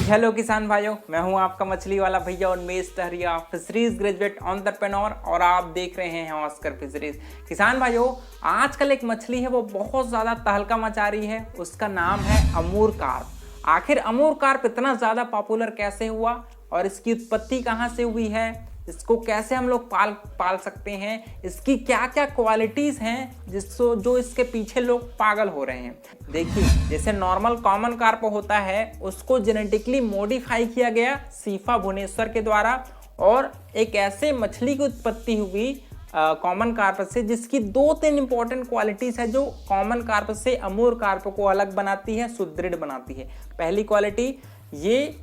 Hello किसान भाइयों, मैं हूं आपका मछली वाला भैया उन्मेष टहरिया, फिशरीज ग्रेजुएट एंटरप्रेन्योर, और आप देख रहे हैं ऑस्कर फिशरीज। किसान भाइयों, आजकल एक मछली है वो बहुत ज़्यादा तहलका मचा रही है, उसका नाम है अमूर कार्प। आखिर अमूर कार्प इतना ज़्यादा पॉपुलर कैसे हुआ और इसकी उत्पत्ति कहाँ से हुई है, इसको कैसे हम लोग पाल सकते हैं, इसकी क्या क्या क्वालिटीज़ हैं जिसको जो इसके पीछे लोग पागल हो रहे हैं। देखिए, जैसे नॉर्मल कॉमन कार्प होता है उसको जेनेटिकली मॉडिफाई किया गया सीफा भुवनेश्वर के द्वारा, और एक ऐसे मछली की उत्पत्ति हुई कॉमन कार्प से जिसकी 2-3 इंपॉर्टेंट क्वालिटीज़ है जो कॉमन कार्प से अमूर कार्प को अलग बनाती है, सुदृढ़ बनाती है। पहली क्वालिटी, ये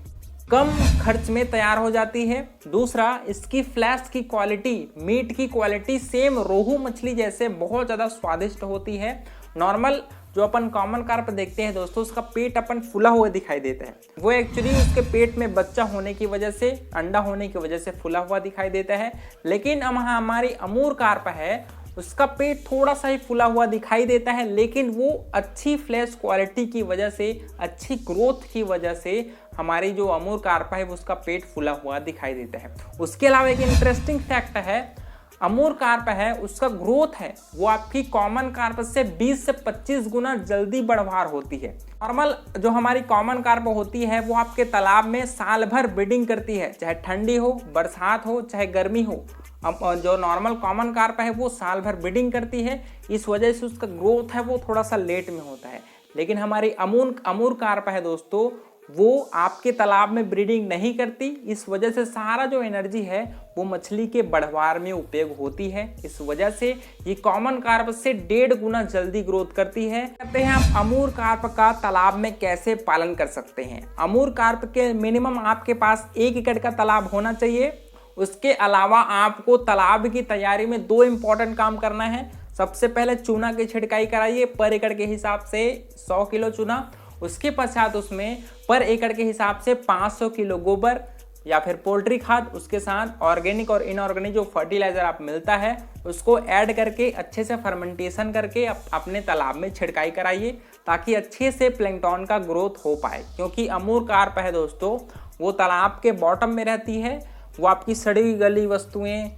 कम खर्च में तैयार हो जाती है। दूसरा, इसकी फ्लैश की क्वालिटी, मीट की क्वालिटी सेम रोहू मछली जैसे बहुत ज़्यादा स्वादिष्ट होती है। नॉर्मल जो अपन कॉमन कार्प देखते हैं दोस्तों, उसका पेट अपन फुला हुआ दिखाई देता है, वो एक्चुअली उसके पेट में बच्चा होने की वजह से, अंडा होने की वजह से फुला हुआ दिखाई देता है। लेकिन हमारी अमूर कार्प है उसका पेट थोड़ा सा ही फुला हुआ दिखाई देता है, लेकिन वो अच्छी फ्लैश क्वालिटी की वजह से, अच्छी ग्रोथ की वजह से हमारी जो अमूर कार्प है उसका पेट फुला हुआ दिखाई देता है। उसके अलावा एक इंटरेस्टिंग फैक्ट है, अमूर कार्प है उसका ग्रोथ है वो आपकी कॉमन कार्प से 20 से 25 गुना जल्दी बढ़वार होती है। नॉर्मल जो हमारी कॉमन कार्प होती है वो आपके तालाब में साल भर ब्रीडिंग करती है, चाहे ठंडी हो, बरसात हो, चाहे गर्मी हो। जो नॉर्मल कॉमन कार्प है वो साल भर ब्रीडिंग करती है, इस वजह से उसका ग्रोथ है वो थोड़ा सा लेट में होता है। लेकिन हमारी अमूर कार्प है दोस्तों, वो आपके तालाब में ब्रीडिंग नहीं करती, इस वजह से सारा जो एनर्जी है वो मछली के बढ़वार में उपयोग होती है। इस वजह से ये कॉमन कार्प से 1.5 गुना जल्दी ग्रोथ करती है। कहते हैं आप अमूर कार्प का तालाब में कैसे पालन कर सकते हैं। अमूर कार्प के मिनिमम आपके पास 1 एकड़ का तालाब होना चाहिए। उसके अलावा आपको तालाब की तैयारी में 2 इंपॉर्टेंट काम करना है। सबसे पहले चूना की छिड़काई कराइए पर एकड़ के हिसाब से 100 किलो चूना। उसके पश्चात उसमें पर एकड़ के हिसाब से 500 किलो गोबर या फिर पोल्ट्री खाद, उसके साथ ऑर्गेनिक और इनऑर्गेनिक जो फर्टिलाइजर आप मिलता है उसको ऐड करके अच्छे से फर्मेंटेशन करके अपने तालाब में छिड़काई कराइए, ताकि अच्छे से प्लैंकटन का ग्रोथ हो पाए। क्योंकि अमूर कार्प है दोस्तों, वो तालाब के बॉटम में रहती है, वो आपकी सड़ी गली वस्तुएं,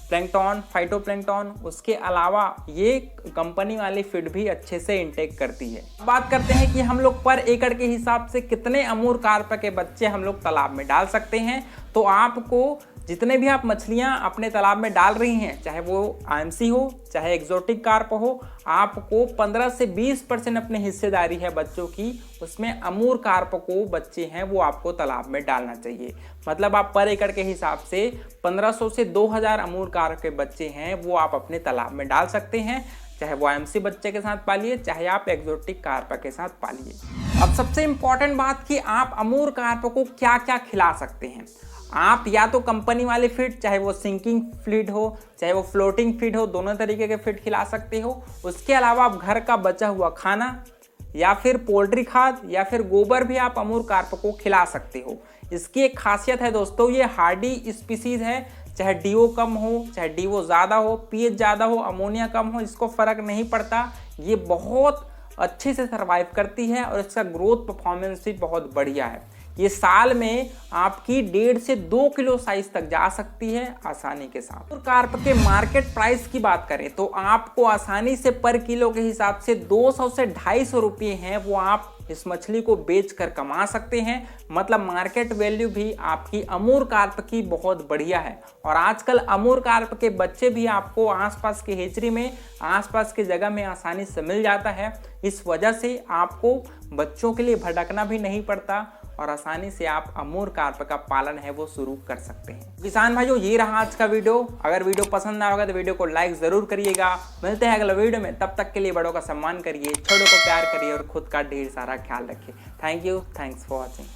प्लैंकटन, फाइटोप्लैंकटन, उसके अलावा ये कंपनी वाली फीड भी अच्छे से इंटेक करती है। बात करते हैं कि हम लोग पर एकड़ के हिसाब से कितने अमूर कार्प के बच्चे हम लोग तालाब में डाल सकते हैं। तो आपको जितने भी आप मछलियां अपने तालाब में डाल रही हैं, चाहे वो आईएमसी हो, चाहे एक्जोटिक कार्प हो, आपको 15 से 20% अपनी हिस्सेदारी है बच्चों की, उसमें अमूर कार्प को बच्चे हैं वो आपको तालाब में डालना चाहिए। मतलब आप पर एकड़ के हिसाब से 1500 से 2000 अमूर कार्प के बच्चे हैं वो आप अपने तालाब में डाल सकते हैं, चाहे वो आईएमसी बच्चे के साथ पालिए, चाहे आप एक्जोटिक कार्प के साथ पालिए। अब सबसे इंपॉर्टेंट बात कि आप अमूर कार्प को क्या क्या खिला सकते हैं। आप या तो कंपनी वाली फीड, चाहे वो सिंकिंग फीड हो, चाहे वो फ्लोटिंग फीड हो, दोनों तरीके के फीड खिला सकते हो। उसके अलावा आप घर का बचा हुआ खाना या फिर पोल्ट्री खाद या फिर गोबर भी आप अमूर कार्प को खिला सकते हो। इसकी एक खासियत है दोस्तों, ये हार्डी स्पीसीज है, चाहे डीओ कम हो, चाहे डीओ ज़्यादा हो, पीएच ज़्यादा हो, अमोनिया कम हो, इसको फ़र्क नहीं पड़ता। ये बहुत अच्छे से सर्वाइव करती है और इसका ग्रोथ परफॉर्मेंस भी बहुत बढ़िया है। ये साल में आपकी 1.5 से 2 किलो साइज तक जा सकती है आसानी के साथ। अमूर कार्प के मार्केट प्राइस की बात करें तो आपको आसानी से पर किलो के हिसाब से 200 से 250 रुपये हैं वो आप इस मछली को बेचकर कमा सकते हैं। मतलब मार्केट वैल्यू भी आपकी अमूर कार्प की बहुत बढ़िया है। और आजकल अमूर कार्प के बच्चे भी आपको आसपास के हेचरी में, आसपास की जगह में आसानी से मिल जाता है। इस वजह से आपको बच्चों के लिए भटकना भी नहीं पड़ता और आसानी से आप अमूर कार्प का पालन है वो शुरू कर सकते हैं। किसान भाइयों, ये रहा आज का वीडियो। अगर वीडियो पसंद आया होगा तो वीडियो को लाइक जरूर करिएगा। मिलते हैं अगले वीडियो में, तब तक के लिए बड़ों का सम्मान करिए, छोटों को प्यार करिए और खुद का ढेर सारा ख्याल रखिए। Thank you, thanks for watching.